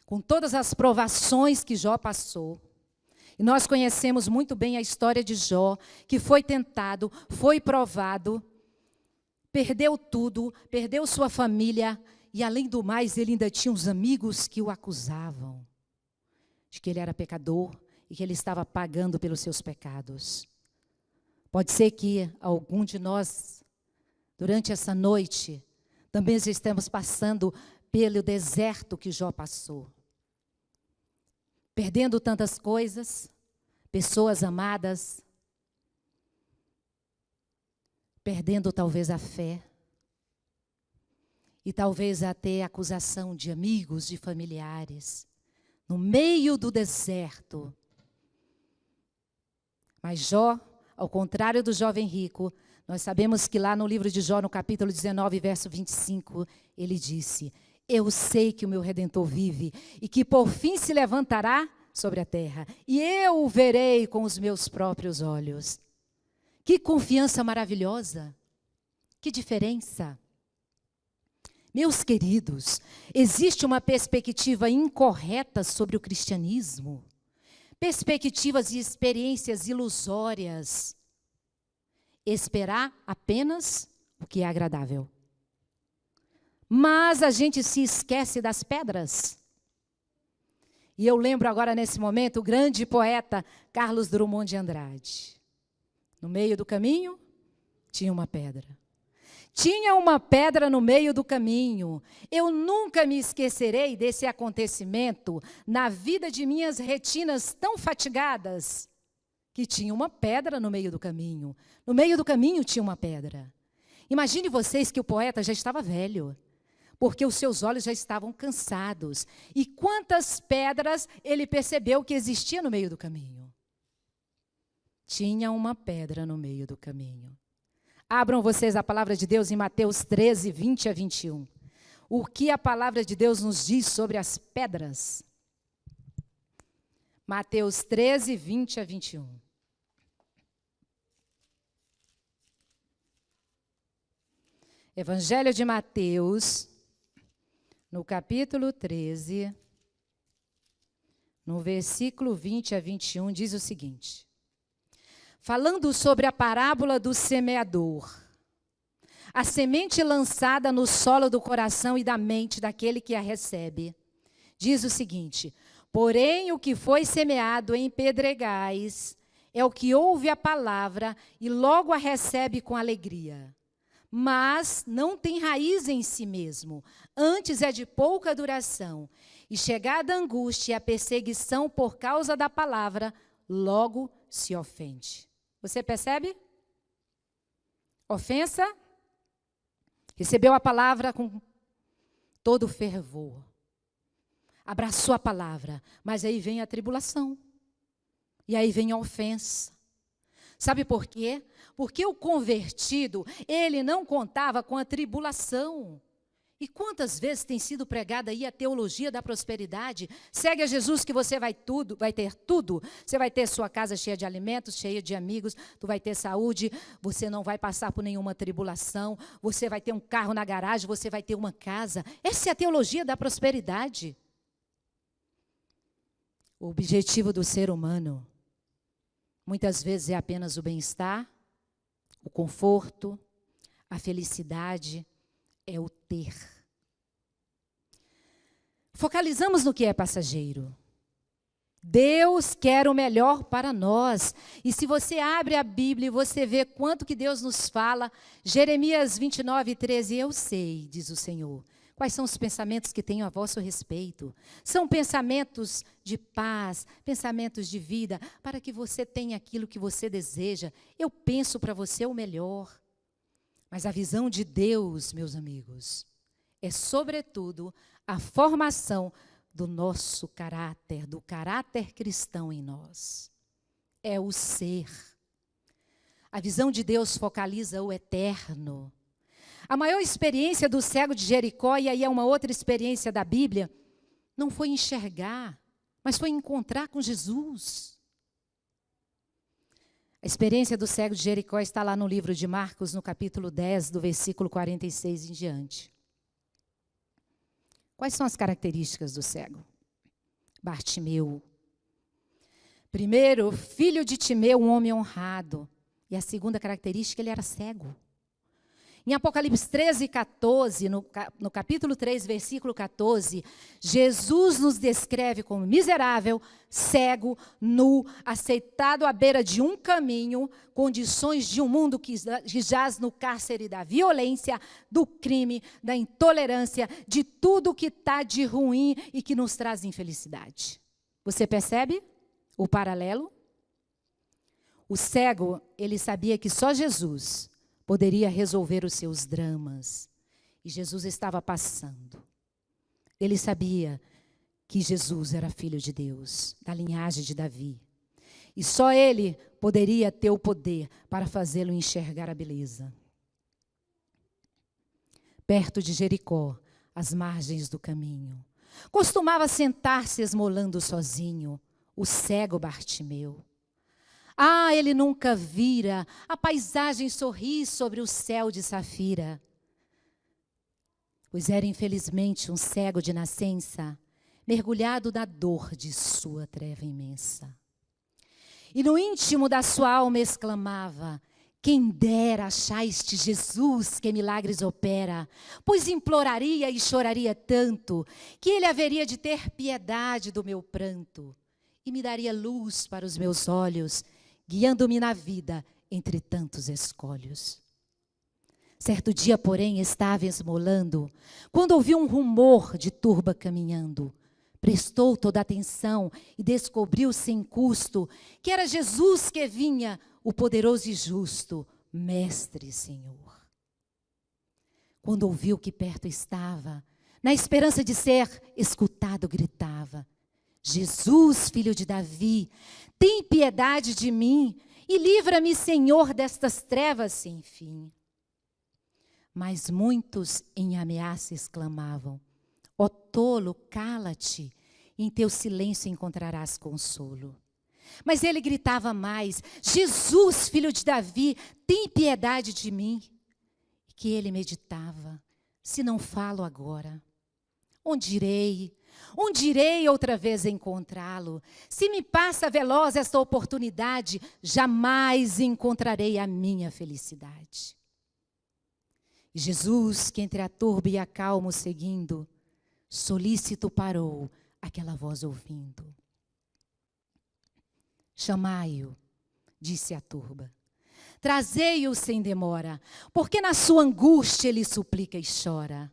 com todas as provações que Jó passou, e nós conhecemos muito bem a história de Jó, que foi tentado, foi provado, perdeu tudo, perdeu sua família, e além do mais, ele ainda tinha uns amigos que o acusavam de que ele era pecador e que ele estava pagando pelos seus pecados. Pode ser que algum de nós, durante essa noite, também estamos passando pelo deserto que Jó passou. Perdendo tantas coisas, pessoas amadas, perdendo talvez a fé, e talvez até a acusação de amigos, de familiares, no meio do deserto. Mas Jó, ao contrário do jovem rico, nós sabemos que lá no livro de Jó, no capítulo 19, verso 25, ele disse: Eu sei que o meu Redentor vive e que por fim se levantará sobre a terra, e eu o verei com os meus próprios olhos. Que confiança maravilhosa! Que diferença! Meus queridos, existe uma perspectiva incorreta sobre o cristianismo, perspectivas e experiências ilusórias. Esperar apenas o que é agradável. Mas a gente se esquece das pedras. E eu lembro agora, nesse momento, o grande poeta Carlos Drummond de Andrade. No meio do caminho, tinha uma pedra. Tinha uma pedra no meio do caminho. Eu nunca me esquecerei desse acontecimento na vida de minhas retinas tão fatigadas, que tinha uma pedra no meio do caminho. No meio do caminho tinha uma pedra. Imagine vocês que o poeta já estava velho, porque os seus olhos já estavam cansados. E quantas pedras ele percebeu que existia no meio do caminho? Tinha uma pedra no meio do caminho. Abram vocês a palavra de Deus em Mateus 13, 20 a 21. O que a palavra de Deus nos diz sobre as pedras? Mateus 13, 20 a 21. Evangelho de Mateus, no capítulo 13, no versículo 20 a 21, diz o seguinte: falando sobre a parábola do semeador, a semente lançada no solo do coração e da mente daquele que a recebe, diz o seguinte: porém o que foi semeado em pedregais é o que ouve a palavra e logo a recebe com alegria, mas não tem raiz em si mesmo, antes é de pouca duração, e chegada a angústia e a perseguição por causa da palavra, logo se ofende. Você percebe? Ofensa. Recebeu a palavra com todo fervor. Abraçou a palavra, mas aí vem a tribulação. E aí vem a ofensa. Sabe por quê? Porque o convertido, ele não contava com a tribulação. E quantas vezes tem sido pregada aí a teologia da prosperidade? Segue a Jesus que você vai ter tudo. Você vai ter sua casa cheia de alimentos, cheia de amigos, tu vai ter saúde, você não vai passar por nenhuma tribulação, você vai ter um carro na garagem, você vai ter uma casa. Essa é a teologia da prosperidade. O objetivo do ser humano, muitas vezes é apenas o bem-estar, o conforto, a felicidade, é o ter. Focalizamos no que é passageiro. Deus quer o melhor para nós. E se você abre a Bíblia e você vê quanto que Deus nos fala, Jeremias 29, 13, eu sei, diz o Senhor, quais são os pensamentos que tenho a vosso respeito. São pensamentos de paz, pensamentos de vida, para que você tenha aquilo que você deseja. Eu penso para você o melhor. Mas a visão de Deus, meus amigos, é sobretudo a formação do nosso caráter, do caráter cristão em nós. É o ser. A visão de Deus focaliza o eterno. A maior experiência do cego de Jericó, e aí é uma outra experiência da Bíblia, não foi enxergar, mas foi encontrar com Jesus. A experiência do cego de Jericó está lá no livro de Marcos, no capítulo 10, do versículo 46 em diante. Quais são as características do cego? Bartimeu. Primeiro, filho de Timeu, um homem honrado. E a segunda característica, ele era cego. Em Apocalipse 13, 14, no capítulo 3, versículo 14, Jesus nos descreve como miserável, cego, nu, aceitado à beira de um caminho, condições de um mundo que jaz no cárcere da violência, do crime, da intolerância, de tudo que está de ruim e que nos traz infelicidade. Você percebe o paralelo? O cego, ele sabia que só Jesus poderia resolver os seus dramas. E Jesus estava passando. Ele sabia que Jesus era filho de Deus, da linhagem de Davi. E só ele poderia ter o poder para fazê-lo enxergar a beleza. Perto de Jericó às margens do caminho. Costumava sentar-se esmolando sozinho o cego Bartimeu. Ah, ele nunca vira a paisagem sorrir sobre o céu de safira. Pois era infelizmente um cego de nascença, mergulhado na dor de sua treva imensa. E no íntimo da sua alma exclamava: quem dera achar este Jesus que milagres opera, pois imploraria e choraria tanto, que ele haveria de ter piedade do meu pranto, e me daria luz para os meus olhos, guiando-me na vida entre tantos escolhos. Certo dia, porém, estava esmolando, quando ouvi um rumor de turba caminhando. Prestou toda a atenção e descobriu sem custo que era Jesus que vinha, o poderoso e justo, Mestre e Senhor. Quando ouviu que perto estava, na esperança de ser escutado, gritava: Jesus, filho de Davi, tem piedade de mim e livra-me, Senhor, destas trevas sem fim. Mas muitos em ameaça exclamavam: ó tolo, cala-te, em teu silêncio encontrarás consolo. Mas ele gritava mais: Jesus, filho de Davi, tem piedade de mim. E que ele meditava: se não falo agora, onde irei? Onde irei outra vez encontrá-lo? Se me passa veloz esta oportunidade, jamais encontrarei a minha felicidade. E Jesus, que entre a turba e a calma o seguindo, solícito parou, aquela voz ouvindo. Chamai-o, disse a turba. Trazei-o sem demora, porque na sua angústia ele suplica e chora.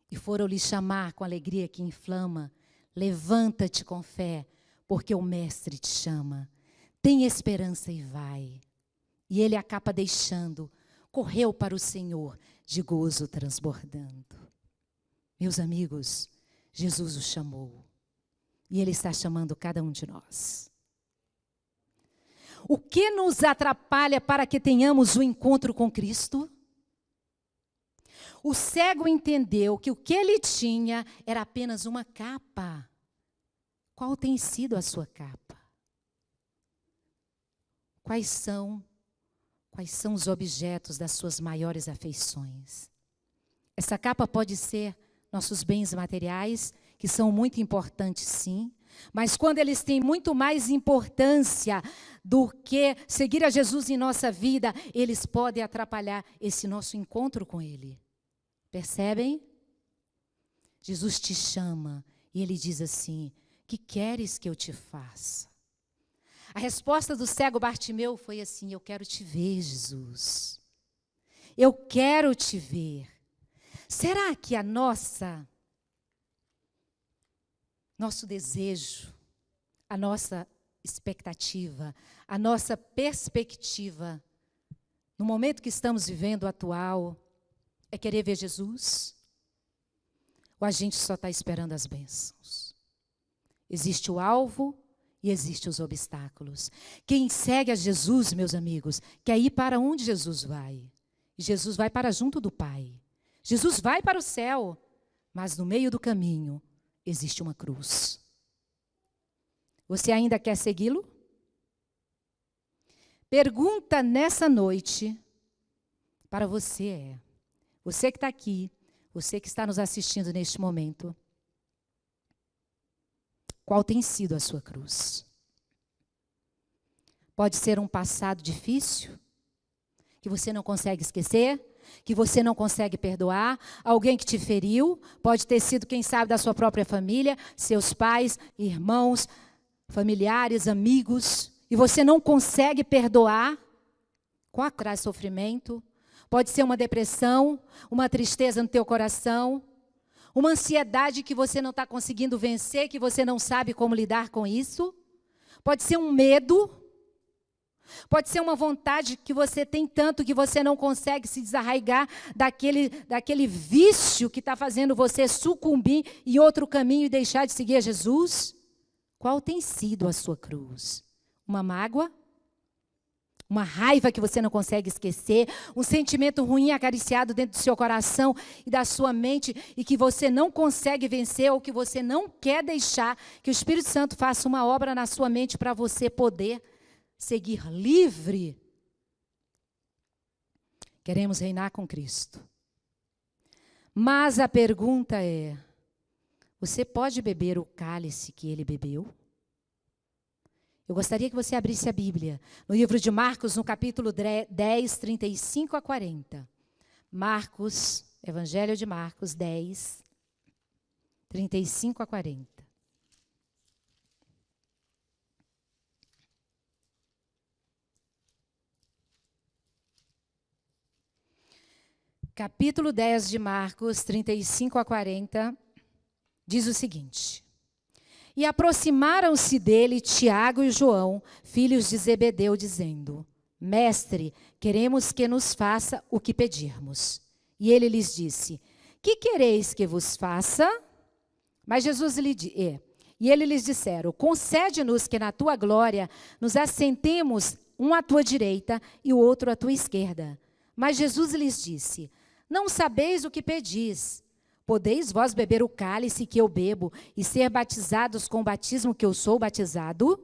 E foram-lhe chamar com alegria que inflama: levanta-te com fé, porque o Mestre te chama. Tem esperança e vai. E ele, a capa deixando, correu para o Senhor, de gozo transbordando. Meus amigos, Jesus o chamou. E ele está chamando cada um de nós. O que nos atrapalha para que tenhamos o encontro com Cristo? O cego entendeu que o que ele tinha era apenas uma capa. Qual tem sido a sua capa? Quais são os objetos das suas maiores afeições? Essa capa pode ser nossos bens materiais, que são muito importantes, sim, mas quando eles têm muito mais importância do que seguir a Jesus em nossa vida, eles podem atrapalhar esse nosso encontro com Ele. Percebem? Jesus te chama e Ele diz assim: que queres que eu te faça? A resposta do cego Bartimeu foi assim: eu quero te ver, Jesus. Eu quero te ver. Será que nosso desejo, a nossa expectativa, a nossa perspectiva, no momento que estamos vivendo atual, é querer ver Jesus? Ou a gente só está esperando as bênçãos? Existe o alvo e existem os obstáculos. Quem segue a Jesus, meus amigos, quer ir para onde Jesus vai. E Jesus vai para junto do Pai. Jesus vai para o céu, mas no meio do caminho existe uma cruz. Você ainda quer segui-lo? Pergunta nessa noite para você você que está aqui, você que está nos assistindo neste momento, qual tem sido a sua cruz? Pode ser um passado difícil, que você não consegue esquecer, que você não consegue perdoar, alguém que te feriu, pode ter sido, quem sabe, da sua própria família, seus pais, irmãos, familiares, amigos, e você não consegue perdoar. Qual traz sofrimento? Pode ser uma depressão, uma tristeza no teu coração, uma ansiedade que você não está conseguindo vencer, que você não sabe como lidar com isso. Pode ser um medo. Pode ser uma vontade que você tem tanto que você não consegue se desarraigar daquele vício que está fazendo você sucumbir em outro caminho e deixar de seguir a Jesus. Qual tem sido a sua cruz? Uma mágoa? uma raiva que você não consegue esquecer, um sentimento ruim acariciado dentro do seu coração e da sua mente e que você não consegue vencer ou que você não quer deixar que o Espírito Santo faça uma obra na sua mente para você poder seguir livre. Queremos reinar com Cristo. Mas a pergunta é: você pode beber o cálice que ele bebeu? Eu gostaria que você abrisse a Bíblia, no livro de Marcos, no capítulo 10, 35 a 40. Marcos, Evangelho de Marcos 10, 35 a 40. Capítulo 10 de Marcos, 35 a 40, diz o seguinte: E aproximaram-se dele Tiago e João, filhos de Zebedeu, dizendo: Mestre, queremos que nos faça o que pedirmos. E ele lhes disse: Que quereis que vos faça? Mas e ele lhes disseram: Concede-nos que na tua glória nos assentemos, um à tua direita e o outro à tua esquerda. Mas Jesus lhes disse: Não sabeis o que pedis. Podeis vós beber o cálice que eu bebo e ser batizados com o batismo que eu sou batizado?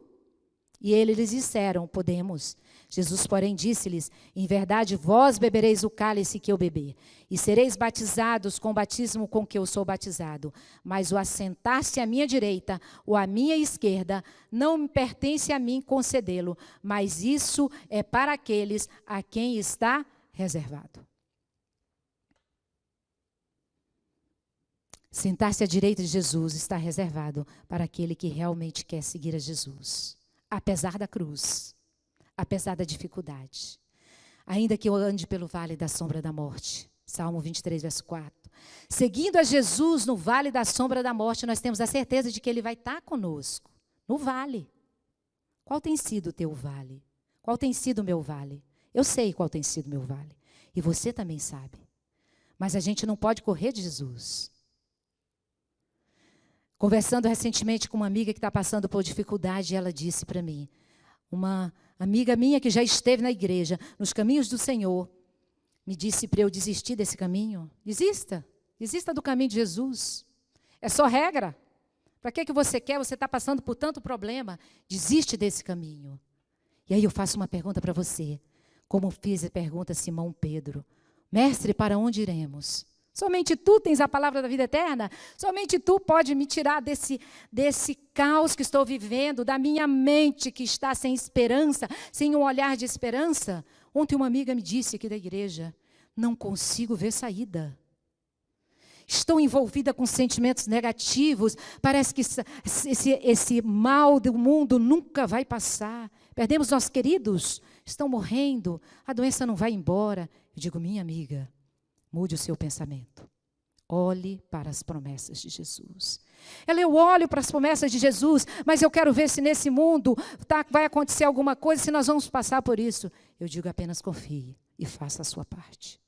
E eles lhes disseram: Podemos. Jesus, porém, disse-lhes: Em verdade, vós bebereis o cálice que eu beber, e sereis batizados com o batismo com que eu sou batizado. Mas o assentar-se à minha direita ou à minha esquerda não me pertence a mim concedê-lo, mas isso é para aqueles a quem está reservado. Sentar-se à direita de Jesus está reservado para aquele que realmente quer seguir a Jesus, apesar da cruz, apesar da dificuldade. Ainda que eu ande pelo vale da sombra da morte, Salmo 23, verso 4. Seguindo a Jesus no vale da sombra da morte, nós temos a certeza de que Ele vai estar conosco, no vale. Qual tem sido o teu vale? Qual tem sido o meu vale? Eu sei qual tem sido o meu vale, e você também sabe. Mas a gente não pode correr de Jesus. Conversando recentemente com uma amiga que está passando por dificuldade, ela disse para mim, uma amiga minha que já esteve na igreja, nos caminhos do Senhor, me disse para eu desistir desse caminho. Desista do caminho de Jesus. É só regra. Para que você quer? Você está passando por tanto problema. Desiste desse caminho. E aí eu faço uma pergunta para você, como fiz a pergunta a Simão Pedro. Mestre, para onde iremos? Somente tu tens a palavra da vida eterna. Somente tu pode me tirar desse caos que estou vivendo, da minha mente que está sem esperança, sem um olhar de esperança. Ontem uma amiga me disse aqui da igreja, não consigo ver saída. Estou envolvida com sentimentos negativos, parece que esse mal do mundo nunca vai passar. Perdemos nossos queridos, estão morrendo, a doença não vai embora. Eu digo, minha amiga, mude o seu pensamento. Olhe para as promessas de Jesus. Eu olho para as promessas de Jesus, mas eu quero ver se nesse mundo vai acontecer alguma coisa, se nós vamos passar por isso. Eu digo, apenas confie e faça a sua parte.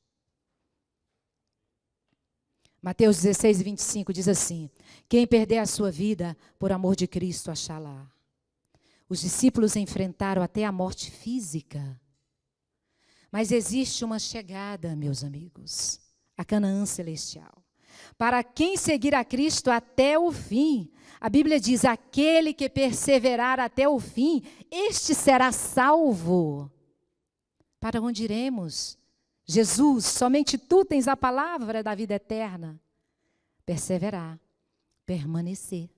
Mateus 16, 25 diz assim, quem perder a sua vida por amor de Cristo, achá-la. Os discípulos enfrentaram até a morte física. Mas existe uma chegada, meus amigos, a Canaã celestial. Para quem seguir a Cristo até o fim, a Bíblia diz, aquele que perseverar até o fim, este será salvo. Para onde iremos? Jesus, somente tu tens a palavra da vida eterna. Perseverar, permanecer.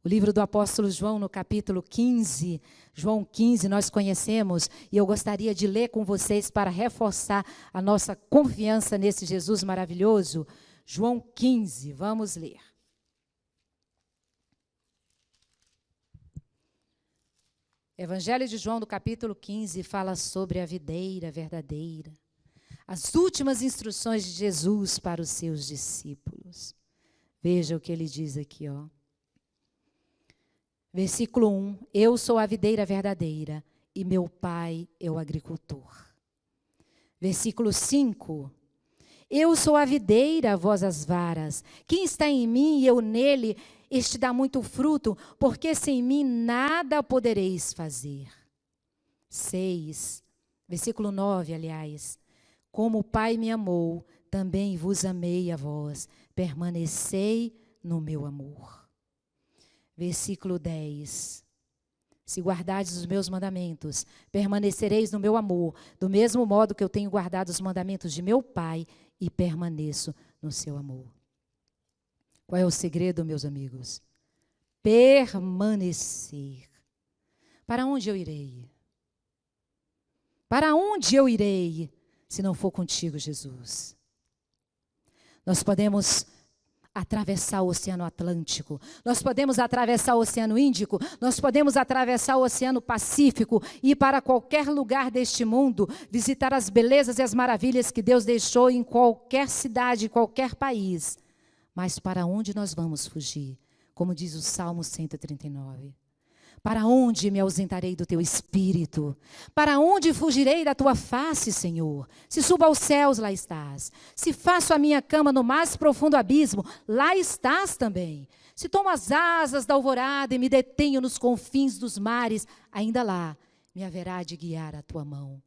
O livro do apóstolo João, no capítulo 15, João 15, nós conhecemos, e eu gostaria de ler com vocês para reforçar a nossa confiança nesse Jesus maravilhoso. João 15, vamos ler. Evangelho de João, no capítulo 15, fala sobre a videira verdadeira. As últimas instruções de Jesus para os seus discípulos. Veja o que ele diz aqui, ó. Versículo 1, eu sou a videira verdadeira e meu pai é o agricultor. Versículo 5, eu sou a videira, vós as varas. Quem está em mim e eu nele, este dá muito fruto, porque sem mim nada podereis fazer. 6, versículo 9, aliás. Como o Pai me amou, também vos amei a vós. Permanecei no meu amor. Versículo 10. Se guardardes os meus mandamentos, permanecereis no meu amor, do mesmo modo que eu tenho guardado os mandamentos de meu Pai e permaneço no seu amor. Qual é o segredo, meus amigos? Permanecer. Para onde eu irei? Para onde eu irei se não for contigo, Jesus? Nós podemos atravessar o Oceano Atlântico, nós podemos atravessar o Oceano Índico, nós podemos atravessar o Oceano Pacífico e ir para qualquer lugar deste mundo, visitar as belezas e as maravilhas que Deus deixou em qualquer cidade, em qualquer país. Mas para onde nós vamos fugir? Como diz o Salmo 139. Para onde me ausentarei do teu espírito? Para onde fugirei da tua face, Senhor? Se subo aos céus, lá estás. Se faço a minha cama no mais profundo abismo, lá estás também. Se tomo as asas da alvorada e me detenho nos confins dos mares, ainda lá me haverá de guiar a tua mão.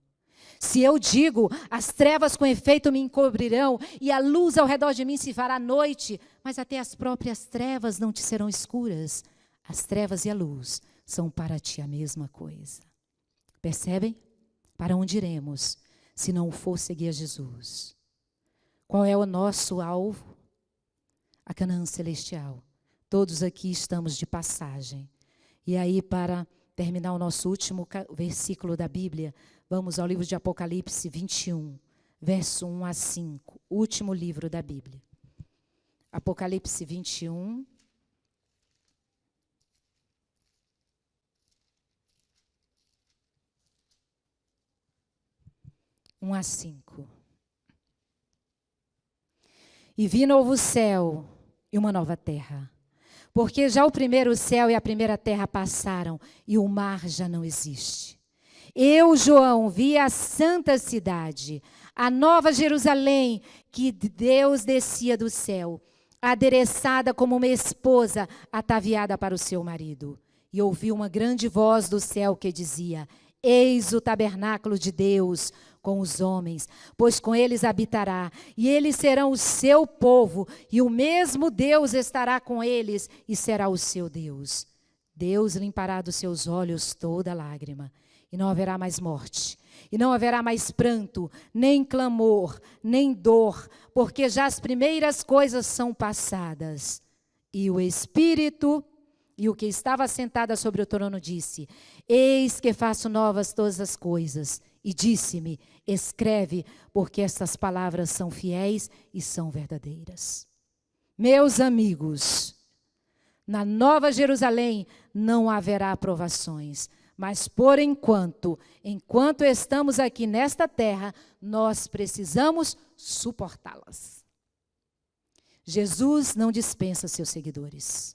Se eu digo, as trevas com efeito me encobrirão e a luz ao redor de mim se fará noite, mas até as próprias trevas não te serão escuras. As trevas e a luz são para ti a mesma coisa. Percebem? Para onde iremos se não for seguir a Jesus? Qual é o nosso alvo? A Canaã celestial. Todos aqui estamos de passagem. E aí, para terminar o nosso último versículo da Bíblia, vamos ao livro de Apocalipse 21, verso 1 a 5. Último livro da Bíblia. Apocalipse 21. A 5. E vi novo céu e uma nova terra, porque já o primeiro céu e a primeira terra passaram e o mar já não existe. Eu, João, vi a santa cidade, a nova Jerusalém, que Deus descia do céu, adereçada como uma esposa ataviada para o seu marido. E ouvi uma grande voz do céu que dizia: Eis o tabernáculo de Deus com os homens, pois com eles habitará, e eles serão o seu povo, e o mesmo Deus estará com eles, e será o seu Deus. Deus limpará dos seus olhos toda lágrima, e não haverá mais morte, e não haverá mais pranto, nem clamor, nem dor, porque já as primeiras coisas são passadas. E o Espírito e o que estava sentada sobre o trono disse: Eis que faço novas todas as coisas. E disse-me: escreve, porque estas palavras são fiéis e são verdadeiras. Meus amigos, na Nova Jerusalém não haverá provações, mas por enquanto estamos aqui nesta terra, nós precisamos suportá-las. Jesus não dispensa seus seguidores.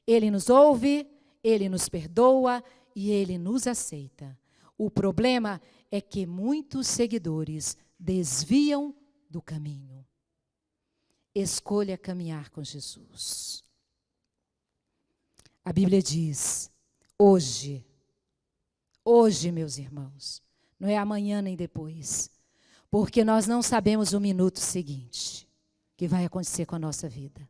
Ele nos ouve, Ele nos perdoa e Ele nos aceita. O problema é que muitos seguidores desviam do caminho. Escolha caminhar com Jesus. A Bíblia diz: hoje, meus irmãos, não é amanhã nem depois, porque nós não sabemos o minuto seguinte que vai acontecer com a nossa vida.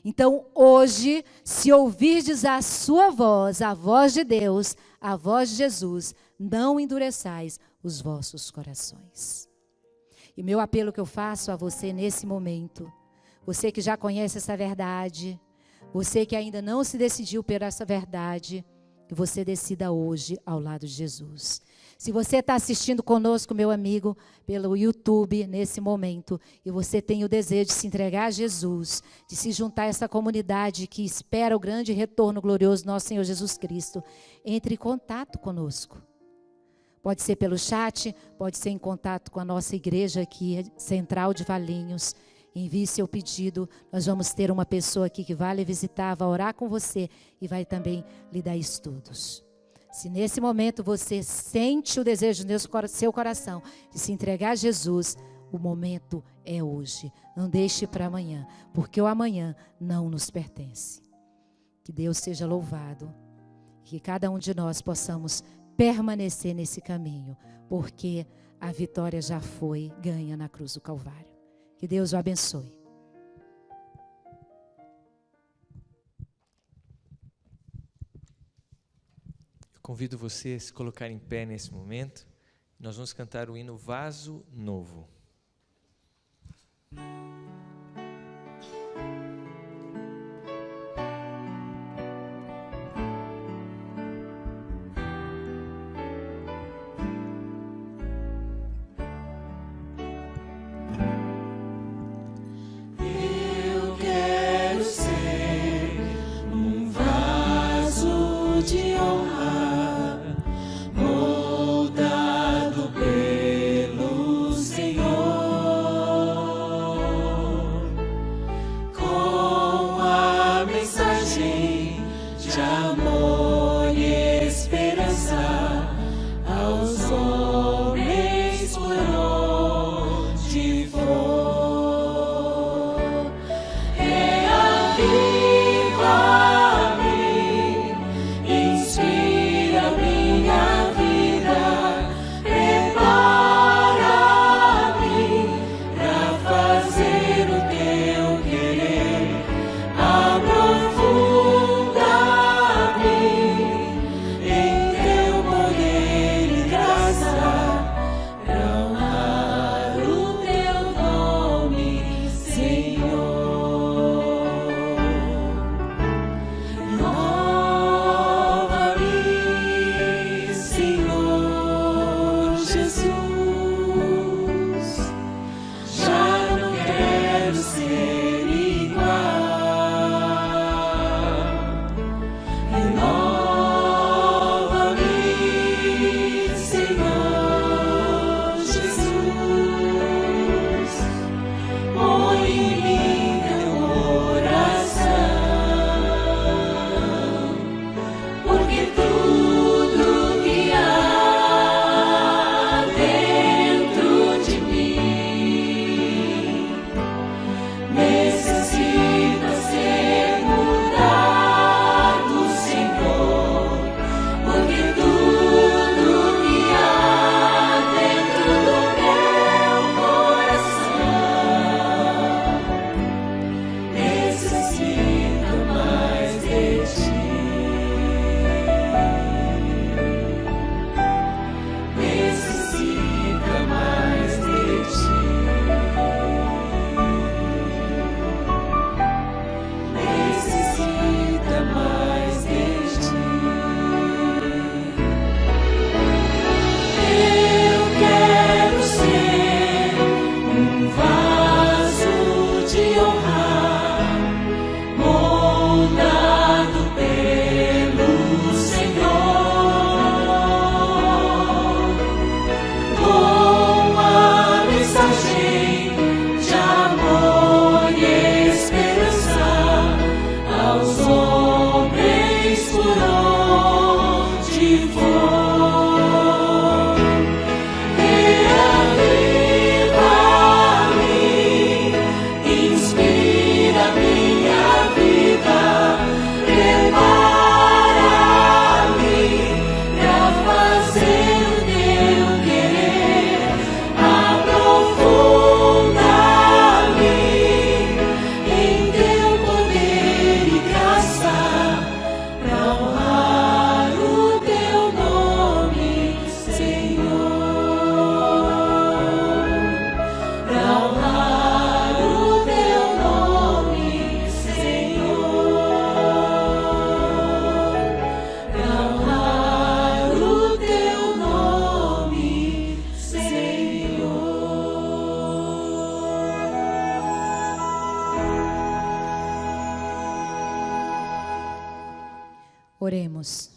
Então, hoje, se ouvirdes a sua voz, a voz de Deus, a voz de Jesus, não endureçais os vossos corações. E meu apelo que eu faço a você nesse momento, você que já conhece essa verdade, você que ainda não se decidiu por essa verdade, que você decida hoje ao lado de Jesus. Se você está assistindo conosco, meu amigo, pelo YouTube, nesse momento, e você tem o desejo de se entregar a Jesus, de se juntar a essa comunidade que espera o grande retorno glorioso do nosso Senhor Jesus Cristo, entre em contato conosco. Pode ser pelo chat, pode ser em contato com a nossa igreja aqui, Central de Valinhos. Envie seu pedido, nós vamos ter uma pessoa aqui que vai lhe visitar, vai orar com você e vai também lhe dar estudos. Se nesse momento você sente o desejo no seu coração de se entregar a Jesus, o momento é hoje. Não deixe para amanhã, porque o amanhã não nos pertence. Que Deus seja louvado, que cada um de nós possamos permanecer nesse caminho, porque a vitória já foi ganha na cruz do Calvário. Que Deus o abençoe. Eu convido você a se colocar em pé nesse momento. Nós vamos cantar o hino Vaso Novo. Eu quero ser um vaso de honra, moldado pelo Senhor, com a mensagem de amor e esperança aos homens por onde for. Reaviva-me, inspira minha vida, prepara-me pra fazer o teu querer, aprofunda-me em teu poder e graça, pra honrar o teu nome, Senhor. Renova-me, Senhor Jesus, já não quero ser igual. Renova-me, Senhor Jesus, põe em mim teu coração, porque tudo que há dentro de mim necessita ser mudado, Senhor, porque tudo que há dentro do meu coração necessita mais de ti. Necessita mais de ti. Necessita mais de ti. Eu quero ser um vaso de honra, moldado pelo Senhor, com a mensagem de amor e esperança aos homens por onde for. Reaviva-me, inspira minha vida, prepara-me pra fazer o teu querer, aprofunda-me em teu poder e graça, pra honrar o teu nome, Senhor, pra honrar o teu nome, Senhor, pra honrar o teu nome, Senhor. Oremos.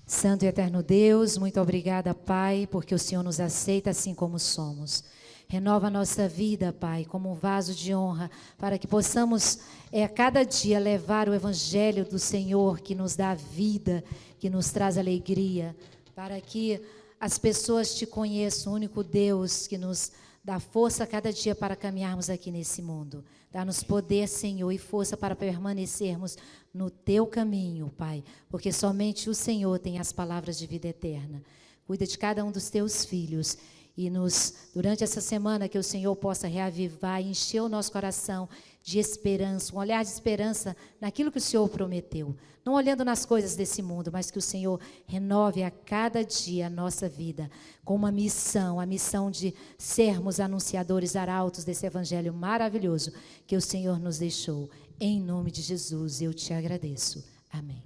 Santo e eterno Deus, muito obrigada, Pai, porque o Senhor nos aceita assim como somos. Renova a nossa vida, Pai, como um vaso de honra, para que possamos a cada dia levar o Evangelho do Senhor, que nos dá vida, que nos traz alegria, para que as pessoas te conheçam, o único Deus que nos dá força a cada dia para caminharmos aqui nesse mundo. Dá-nos poder, Senhor, e força para permanecermos no Teu caminho, Pai, porque somente o Senhor tem as palavras de vida eterna. Cuida de cada um dos Teus filhos e durante essa semana que o Senhor possa reavivar e encher o nosso coração de esperança, um olhar de esperança naquilo que o Senhor prometeu. Não olhando nas coisas desse mundo, mas que o Senhor renove a cada dia a nossa vida com uma missão, a missão de sermos anunciadores arautos desse evangelho maravilhoso que o Senhor nos deixou. Em nome de Jesus, eu te agradeço. Amém.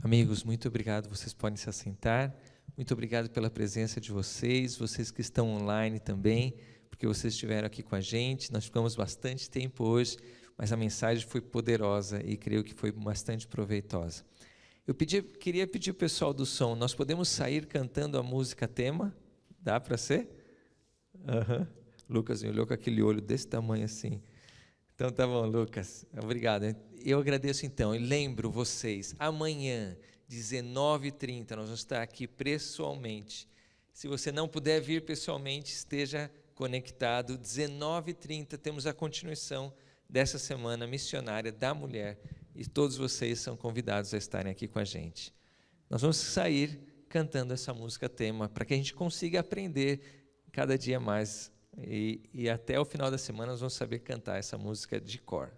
Amigos, muito obrigado. Vocês podem se assentar. Muito obrigado pela presença de vocês que estão online também, porque vocês estiveram aqui com a gente. Nós ficamos bastante tempo hoje, mas a mensagem foi poderosa e creio que foi bastante proveitosa. Queria pedir ao pessoal do som, nós podemos sair cantando a música tema? Dá para ser? Uhum. Lucas me olhou com aquele olho desse tamanho assim. Então tá bom, Lucas, obrigado. Eu agradeço então e lembro vocês, amanhã, 19h30, nós vamos estar aqui pessoalmente. Se você não puder vir pessoalmente, esteja conectado. 19h30 temos a continuação dessa semana missionária da mulher e todos vocês são convidados a estarem aqui com a gente. Nós vamos sair cantando essa música tema para que a gente consiga aprender cada dia mais e até o final da semana nós vamos saber cantar essa música de cor.